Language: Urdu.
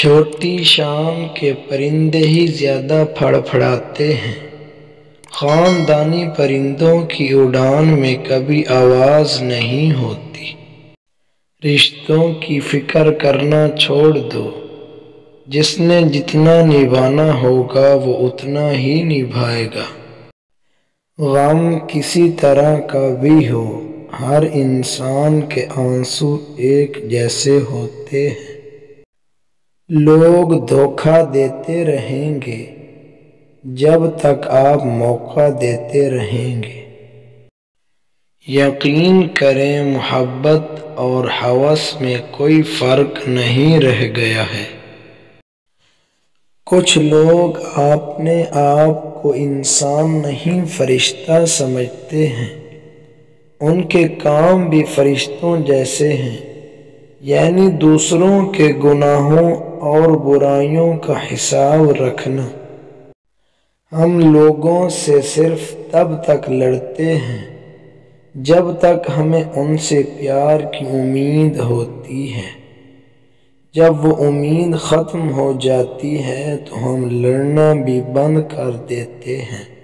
چھوٹی شام کے پرندے ہی زیادہ پھڑپھڑاتے ہیں۔ خاندانی پرندوں کی اڑان میں کبھی آواز نہیں ہوتی۔ رشتوں کی فکر کرنا چھوڑ دو، جس نے جتنا نبھانا ہوگا وہ اتنا ہی نبھائے گا۔ غم کسی طرح کا بھی ہو، ہر انسان کے آنسو ایک جیسے ہوتے ہیں۔ لوگ دھوکہ دیتے رہیں گے جب تک آپ موقع دیتے رہیں گے۔ یقین کریں، محبت اور ہوس میں کوئی فرق نہیں رہ گیا ہے۔ کچھ لوگ اپنے آپ کو انسان نہیں فرشتہ سمجھتے ہیں۔ ان کے کام بھی فرشتوں جیسے ہیں، یعنی دوسروں کے گناہوں اور برائیوں کا حساب رکھنا۔ ہم لوگوں سے صرف تب تک لڑتے ہیں جب تک ہمیں ان سے پیار کی امید ہوتی ہے۔ جب وہ امید ختم ہو جاتی ہے تو ہم لڑنا بھی بند کر دیتے ہیں۔